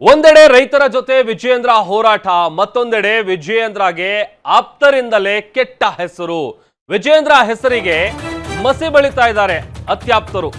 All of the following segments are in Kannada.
ಒಂದೆಡೆ ರೈತರ ಜೊತೆ ವಿಜಯೇಂದ್ರ ಹೋರಾಟ, ಮತ್ತೊಂದೆಡೆ ವಿಜಯೇಂದ್ರಗೆ ಆಪ್ತರಿಂದಲೇ ಕೆಟ್ಟ ಹೆಸರು. ವಿಜಯೇಂದ್ರ ಹೆಸರಿಗೆ ಮಸಿ ಬಳಿತಾ ಇದ್ದಾರೆ ಅತ್ಯಾಪ್ತರು.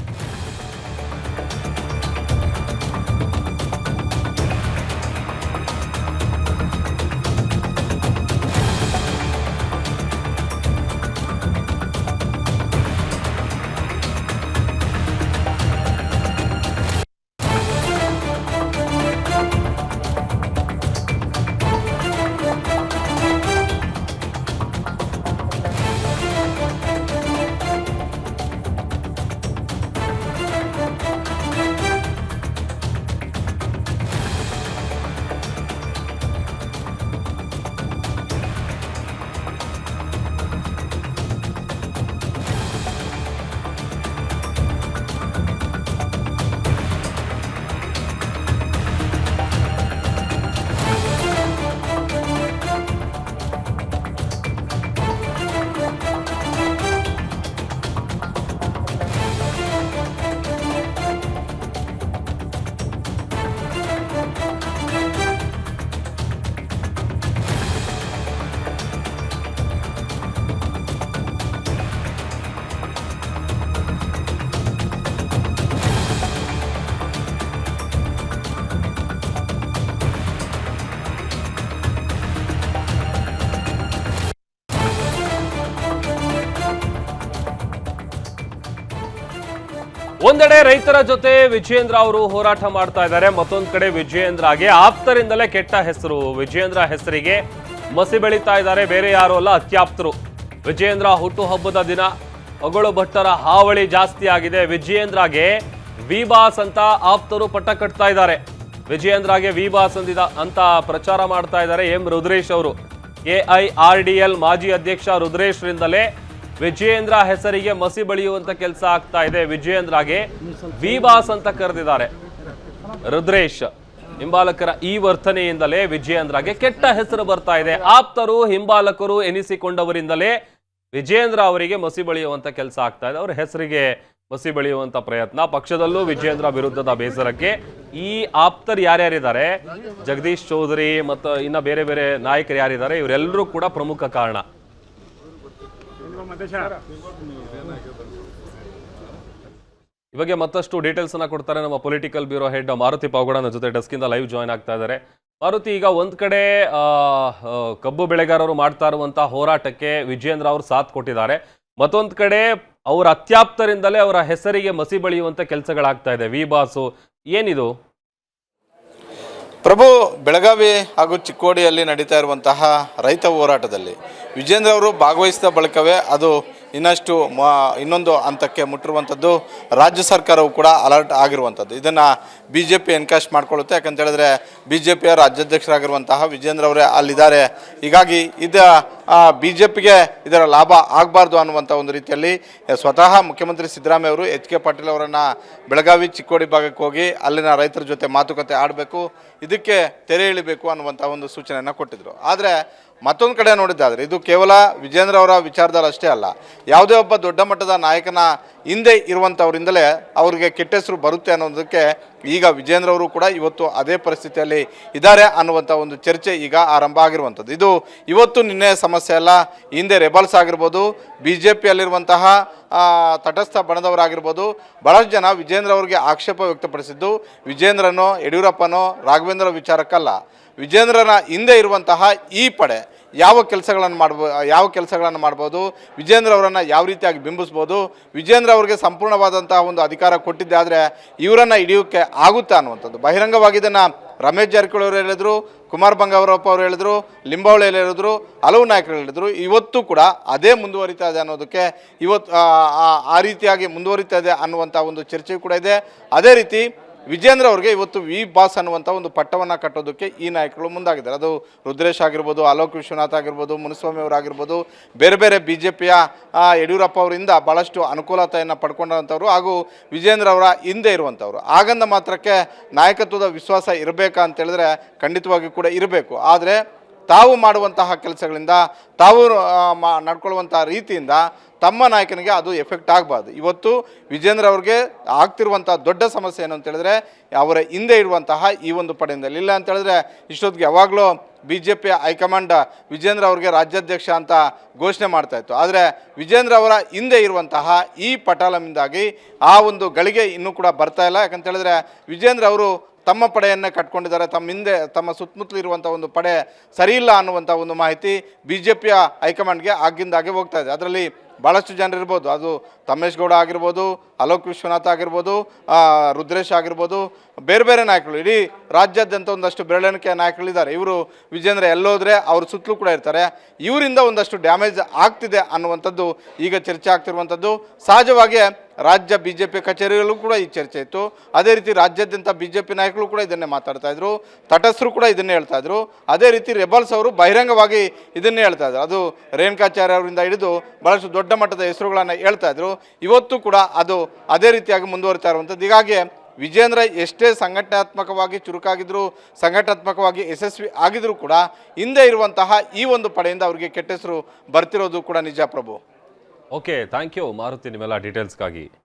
ಒಂದೆಡೆ ರೈತರ ಜೊತೆ ವಿಜಯೇಂದ್ರ ಅವರು ಹೋರಾಟ ಮಾಡ್ತಾ ಇದ್ದಾರೆ, ಮತ್ತೊಂದು ಕಡೆ ವಿಜಯೇಂದ್ರಗೆ ಆಪ್ತರಿಂದಲೇ ಕೆಟ್ಟ ಹೆಸರು. ವಿಜಯೇಂದ್ರ ಹೆಸರಿಗೆ ಮಸಿ ಬೆಳೀತಾ ಇದ್ದಾರೆ, ಬೇರೆ ಯಾರು ಅಲ್ಲ, ಅತ್ಯಾಪ್ತರು. ವಿಜಯೇಂದ್ರ ಹುಟ್ಟುಹಬ್ಬದ ದಿನ ಅಗಳು ಭಟ್ಟರ ಹಾವಳಿ ಜಾಸ್ತಿ ಆಗಿದೆ. ವಿಜಯೇಂದ್ರಗೆ ವಿ ಬಾಸ್ ಅಂತ ಆಪ್ತರು ಪಟ್ಟ ಕಟ್ತಾ ಇದ್ದಾರೆ. ವಿಜಯೇಂದ್ರಗೆ ವಿ ಬಾಸ್ ಅಂತ ಪ್ರಚಾರ ಮಾಡ್ತಾ ಇದ್ದಾರೆ ಎಂ ರುದ್ರೇಶ್ ಅವರು. AIRDL ಮಾಜಿ ಅಧ್ಯಕ್ಷ ರುದ್ರೇಶ್ ರಿಂದಲೇ ವಿಜಯೇಂದ್ರ ಹೆಸರಿಗೆ ಮಸಿ ಬಳಿಯುವಂತ ಕೆಲಸ ಆಗ್ತಾ ಇದೆ. ವಿಜಯೇಂದ್ರಗೆ ವಿ ಬಾಸ್ ಅಂತ ಕರೆದಿದ್ದಾರೆ ರುದ್ರೇಶ್. ಹಿಂಬಾಲಕರ ಈ ವರ್ತನೆಯಿಂದಲೇ ವಿಜಯೇಂದ್ರಗೆ ಕೆಟ್ಟ ಹೆಸರು ಬರ್ತಾ ಇದೆ. ಆಪ್ತರು ಹಿಂಬಾಲಕರು ಎನಿಸಿಕೊಂಡವರಿಂದಲೇ ವಿಜಯೇಂದ್ರ ಅವರಿಗೆ ಮಸಿ ಬಳಿಯುವಂತ ಕೆಲಸ ಆಗ್ತಾ ಇದೆ. ಅವರ ಹೆಸರಿಗೆ ಮಸಿ ಬಳಿಯುವಂತ ಪ್ರಯತ್ನ. ಪಕ್ಷದಲ್ಲೂ ವಿಜಯೇಂದ್ರ ವಿರುದ್ಧದ ಬೇಸರಕ್ಕೆ ಈ ಆಪ್ತರು ಯಾರ್ಯಾರಿದ್ದಾರೆ, ಜಗದೀಶ್ ಚೌಧರಿ ಮತ್ತು ಇನ್ನ ಬೇರೆ ಬೇರೆ ನಾಯಕರು ಯಾರಿದ್ದಾರೆ, ಇವರೆಲ್ಲರೂ ಕೂಡ ಪ್ರಮುಖ ಕಾರಣ. ಈ ಬಗ್ಗೆ ಮತ್ತಷ್ಟು ಡೀಟೇಲ್ಸ್ ಅನ್ನ ಕೊಡ್ತಾರೆ ನಮ್ಮ political bureau head Maruti Pavagada ನನ್ನ ಜೊತೆ ಡೆಸ್ಕ್ ಇಂದ ಲೈವ್ ಜಾಯ್ನ್ ಆಗ್ತಾ ಇದ್ದಾರೆ. ಮಾರುತಿ, ಈಗ ಒಂದ್ ಕಡೆ ಕಬ್ಬು ಬೆಳೆಗಾರರು ಮಾಡ್ತಾ ಇರುವಂತಹ ಹೋರಾಟಕ್ಕೆ ವಿಜಯೇಂದ್ರ ಅವರು ಸಾಥ್ ಕೊಟ್ಟಿದ್ದಾರೆ, ಮತ್ತೊಂದ್ ಕಡೆ ಅವರ ಅತ್ಯಾಪ್ತರಿಂದಲೇ ಅವರ ಹೆಸರಿಗೆ ಮಸಿ ಬಳಿಯುವಂತ ಕೆಲಸಗಳಾಗ್ತಾ ಇದೆ. ವಿ ಬಾಸು ಏನಿದು? ಪ್ರಭು, ಬೆಳಗಾವಿ ಹಾಗೂ ಚಿಕ್ಕೋಡಿಯಲ್ಲಿ ನಡೀತಾ ಇರುವಂತಹ ರೈತ ಹೋರಾಟದಲ್ಲಿ ವಿಜಯೇಂದ್ರ ಅವರು ಭಾಗವಹಿಸಿದ ಬಳಿಕವೇ ಅದು ಇನ್ನೊಂದು ಹಂತಕ್ಕೆ ಮುಟ್ಟಿರುವಂಥದ್ದು. ರಾಜ್ಯ ಸರ್ಕಾರವು ಕೂಡ ಅಲರ್ಟ್ ಆಗಿರುವಂಥದ್ದು. ಇದನ್ನು BJP ಎನ್ಕ್ಯಾಶ್ ಮಾಡ್ಕೊಳ್ಳುತ್ತೆ. ಯಾಕಂತ ಹೇಳಿದ್ರೆ BJPಯ ರಾಜ್ಯಾಧ್ಯಕ್ಷರಾಗಿರುವಂತಹ ವಿಜಯೇಂದ್ರ ಅವರೇ ಅಲ್ಲಿದ್ದಾರೆ. ಹೀಗಾಗಿ BJPಗೆ ಇದರ ಲಾಭ ಆಗಬಾರ್ದು ಅನ್ನುವಂಥ ಒಂದು ರೀತಿಯಲ್ಲಿ ಸ್ವತಃ ಮುಖ್ಯಮಂತ್ರಿ ಸಿದ್ದರಾಮಯ್ಯ ಅವರು HK ಪಾಟೀಲ್ ಅವರನ್ನು ಬೆಳಗಾವಿ ಚಿಕ್ಕೋಡಿ ಭಾಗಕ್ಕೆ ಹೋಗಿ ಅಲ್ಲಿನ ರೈತರ ಜೊತೆ ಮಾತುಕತೆ ಆಡಬೇಕು, ಇದಕ್ಕೆ ತೆರೆ ಎಳಿಬೇಕು ಅನ್ನುವಂಥ ಒಂದು ಸೂಚನೆಯನ್ನು ಕೊಟ್ಟಿದ್ದರು. ಆದರೆ ಮತ್ತೊಂದು ಕಡೆ ನೋಡಿದ್ದಾದರೆ ಇದು ಕೇವಲ ವಿಜಯೇಂದ್ರ ಅವರ ವಿಚಾರದಲ್ಲಿ ಅಷ್ಟೇ ಅಲ್ಲ, ಯಾವುದೇ ಒಬ್ಬ ದೊಡ್ಡ ಮಟ್ಟದ ನಾಯಕನ ಹಿಂದೆ ಇರುವಂಥವರಿಂದಲೇ ಅವರಿಗೆ ಕೆಟ್ಟ ಹೆಸರು ಬರುತ್ತೆ ಅನ್ನೋದಕ್ಕೆ ಈಗ ವಿಜಯೇಂದ್ರ ಅವರು ಕೂಡ ಇವತ್ತು ಅದೇ ಪರಿಸ್ಥಿತಿಯಲ್ಲಿ ಇದ್ದಾರೆ ಅನ್ನುವಂಥ ಒಂದು ಚರ್ಚೆ ಈಗ ಆರಂಭ ಆಗಿರುವಂಥದ್ದು. ಇದು ಇವತ್ತು ನಿನ್ನೆ ಸಮಸ್ಯೆ ಅಲ್ಲ, ಹಿಂದೆ ರೆಬಲ್ಸ್ ಆಗಿರ್ಬೋದು, BJPಯಲ್ಲಿರುವಂತಹ ತಟಸ್ಥ ಬಣದವರಾಗಿರ್ಬೋದು, ಬಹಳಷ್ಟು ಜನ ವಿಜಯೇಂದ್ರ ಅವರಿಗೆ ಆಕ್ಷೇಪ ವ್ಯಕ್ತಪಡಿಸಿದ್ದು ವಿಜಯೇಂದ್ರನೋ ಯಡಿಯೂರಪ್ಪನೋ ರಾಘವೇಂದ್ರ ವಿಚಾರಕ್ಕಲ್ಲ, ವಿಜಯೇಂದ್ರನ ಹಿಂದೆ ಇರುವಂತಹ ಈ ಪಡೆ ಯಾವ ಕೆಲಸಗಳನ್ನು ಮಾಡ್ಬೋದು, ವಿಜಯೇಂದ್ರ ಅವರನ್ನು ಯಾವ ರೀತಿಯಾಗಿ ಬಿಂಬಿಸ್ಬೋದು, ವಿಜಯೇಂದ್ರ ಅವರಿಗೆ ಸಂಪೂರ್ಣವಾದಂತಹ ಒಂದು ಅಧಿಕಾರ ಕೊಟ್ಟಿದ್ದೆ ಆದರೆ ಇವರನ್ನು ಹಿಡಿಯೋಕ್ಕೆ ಆಗುತ್ತೆ ಅನ್ನುವಂಥದ್ದು ಬಹಿರಂಗವಾಗಿ ಇದನ್ನು ರಮೇಶ್ ಜಾರಕಿಹೊಳಿ ಅವರು ಹೇಳಿದರು, ಕುಮಾರ್ ಬಂಗಾರಪ್ಪ ಅವರು ಹೇಳಿದರು, ಲಿಂಬಾವಳಿ ಹೇಳಿದ್ರು, ಹಲವು ನಾಯಕರು ಹೇಳಿದರು. ಇವತ್ತು ಕೂಡ ಅದೇ ಮುಂದುವರಿತಾ ಇದೆ ಅನ್ನೋದಕ್ಕೆ ಇವತ್ತು ಆ ರೀತಿಯಾಗಿ ಮುಂದುವರಿತಾ ಇದೆ ಅನ್ನುವಂಥ ಒಂದು ಚರ್ಚೆ ಕೂಡ ಇದೆ. ಅದೇ ರೀತಿ ವಿಜಯೇಂದ್ರ ಅವರಿಗೆ ಇವತ್ತು ವಿ ಬಾಸ್ ಅನ್ನುವಂಥ ಒಂದು ಪಟ್ಟವನ್ನು ಕಟ್ಟೋದಕ್ಕೆ ಈ ನಾಯಕರು ಮುಂದಾಗಿದ್ದಾರೆ. ಅದು ರುದ್ರೇಶ್ ಆಗಿರ್ಬೋದು, ಅಲೋಕ್ ವಿಶ್ವನಾಥ್ ಆಗಿರ್ಬೋದು, ಮುನಿಸ್ವಾಮಿ ಅವರಾಗಿರ್ಬೋದು, ಬೇರೆ ಬೇರೆ BJPಯ ಯಡಿಯೂರಪ್ಪ ಅವರಿಂದ ಭಾಳಷ್ಟು ಅನುಕೂಲತೆಯನ್ನು ಪಡ್ಕೊಂಡಂಥವ್ರು ಹಾಗೂ ವಿಜಯೇಂದ್ರ ಅವರ ಹಿಂದೆ ಇರುವಂಥವ್ರು. ಆಗಂದ ಮಾತ್ರಕ್ಕೆ ನಾಯಕತ್ವದ ವಿಶ್ವಾಸ ಇರಬೇಕಾ ಅಂತ ಹೇಳಿದ್ರೆ ಖಂಡಿತವಾಗಿ ಕೂಡ ಇರಬೇಕು. ಆದರೆ ತಾವು ಮಾಡುವಂತಹ ಕೆಲಸಗಳಿಂದ ತಾವು ನಡ್ಕೊಳ್ಳುವಂತಹ ರೀತಿಯಿಂದ ತಮ್ಮ ನಾಯಕನಿಗೆ ಅದು ಎಫೆಕ್ಟ್ ಆಗಬಾರ್ದು. ಇವತ್ತು ವಿಜೇಂದ್ರ ಅವ್ರಿಗೆ ಆಗ್ತಿರುವಂಥ ದೊಡ್ಡ ಸಮಸ್ಯೆ ಏನು ಅಂತ ಹೇಳಿದ್ರೆ ಅವರ ಹಿಂದೆ ಇರುವಂತಹ ಈ ಒಂದು ಪಡೆಯಿಂದಲೇ. ಇಲ್ಲ ಅಂತ ಹೇಳಿದ್ರೆ ಇಷ್ಟೊತ್ತಿಗೆ ಯಾವಾಗಲೂ BJP ಹೈಕಮಾಂಡ್ ವಿಜೇಂದ್ರ ಅವ್ರಿಗೆ ರಾಜ್ಯಾಧ್ಯಕ್ಷ ಅಂತ ಘೋಷಣೆ ಮಾಡ್ತಾ ಇತ್ತು. ಆದರೆ ವಿಜೇಂದ್ರ ಅವರ ಹಿಂದೆ ಇರುವಂತಹ ಈ ಪಟಾಲಮಿಂದಾಗಿ ಆ ಒಂದು ಗಳಿಗೆ ಇನ್ನೂ ಕೂಡ ಬರ್ತಾ ಇಲ್ಲ. ಯಾಕಂತ ಹೇಳಿದ್ರೆ ವಿಜೇಂದ್ರ ಅವರು ತಮ್ಮ ಪಡೆಯನ್ನು ಕಟ್ಕೊಂಡಿದ್ದಾರೆ, ತಮ್ಮ ಹಿಂದೆ ತಮ್ಮ ಸುತ್ತಮುತ್ತಲು ಇರುವಂಥ ಒಂದು ಪಡೆ ಸರಿಯಿಲ್ಲ ಅನ್ನುವಂಥ ಒಂದು ಮಾಹಿತಿ BJPಯ ಹೈಕಮಾಂಡ್ಗೆ ಆಗಿಂದಾಗೆ ಹೋಗ್ತಾ ಇದೆ. ಅದರಲ್ಲಿ ಭಾಳಷ್ಟು ಜನರು ಇರ್ಬೋದು, ಅದು ತಮ್ಮೇಶ್ ಗೌಡ ಆಗಿರ್ಬೋದು, ಅಲೋಕ್ ವಿಶ್ವನಾಥ್ ಆಗಿರ್ಬೋದು, ರುದ್ರೇಶ್ ಆಗಿರ್ಬೋದು, ಬೇರೆ ಬೇರೆ ನಾಯಕರು, ಇಡೀ ರಾಜ್ಯಾದ್ಯಂತ ಒಂದಷ್ಟು ಬೆರಳೆಣಿಕೆ ನಾಯಕಗಳಿದ್ದಾರೆ. ಇವರು ವಿಜೇಂದ್ರ ಎಲ್ಲೋದ್ರೆ ಅವ್ರ ಸುತ್ತಲೂ ಕೂಡ ಇರ್ತಾರೆ. ಇವರಿಂದ ಒಂದಷ್ಟು ಡ್ಯಾಮೇಜ್ ಆಗ್ತಿದೆ ಅನ್ನುವಂಥದ್ದು ಈಗ ಚರ್ಚೆ ಆಗ್ತಿರುವಂಥದ್ದು. ಸಹಜವಾಗಿ ರಾಜ್ಯ BJP ಕಚೇರಿಗಳಲ್ಲೂ ಕೂಡ ಈ ಚರ್ಚೆ ಇತ್ತು. ಅದೇ ರೀತಿ ರಾಜ್ಯಾದ್ಯಂತ BJP ನಾಯಕರು ಕೂಡ ಇದನ್ನೇ ಮಾತಾಡ್ತಾ ಇದ್ರು, ತಟಸ್ಥರು ಕೂಡ ಇದನ್ನೇ ಹೇಳ್ತಾ ಇದ್ರು. ಅದೇ ರೀತಿ ರೆಬಲ್ಸ್ ಅವರು ಬಹಿರಂಗವಾಗಿ ಇದನ್ನೇ ಹೇಳ್ತಾ ಇದ್ರು. ಅದು ರೇಣುಕಾಚಾರ್ಯ ಅವರಿಂದ ಹಿಡಿದು ಬಹಳಷ್ಟು ದೊಡ್ಡ ಮಟ್ಟದ ಹೆಸರುಗಳನ್ನು ಹೇಳ್ತಾ ಇದ್ರು. ಇವತ್ತು ಕೂಡ ಅದು ಅದೇ ರೀತಿಯಾಗಿ ಮುಂದುವರಿತಾ ಇರುವಂಥದ್ದು. ಹೀಗಾಗಿ ವಿಜೇಂದ್ರ ಎಷ್ಟೇ ಸಂಘಟನಾತ್ಮಕವಾಗಿ ಚುರುಕಾಗಿದ್ರು, ಸಂಘಟನಾತ್ಮಕವಾಗಿ ಯಶಸ್ವಿ ಆಗಿದ್ರು ಕೂಡ ಹಿಂದೆ ಇರುವಂತಹ ಈ ಒಂದು ಪಡೆಯಿಂದ ಅವರಿಗೆ ಕೆಟ್ಟ ಹೆಸರು ಬರ್ತಿರೋದು ಕೂಡ ನಿಜ ಪ್ರಭು. ಓಕೆ, ಥ್ಯಾಂಕ್ ಯು ಮಾರುತಿ ನಿಮ್ಮೆಲ್ಲ ಡೀಟೇಲ್ಸ್ಗಾಗಿ.